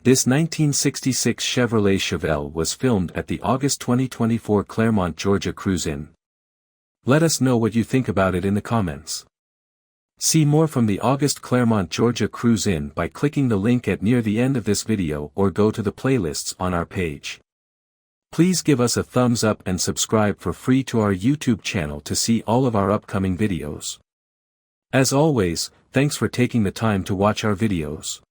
This 1966 Chevrolet Chevelle was filmed at the August 2024 Claremont, Georgia cruise-in. Let us know what you think about it in the comments. See more from the August Claremont, Georgia cruise-in by clicking the link at near the end of this video or go to the playlists on our page. Please give us a thumbs up and subscribe for free to our YouTube channel to see all of our upcoming videos. As always, thanks for taking the time to watch our videos.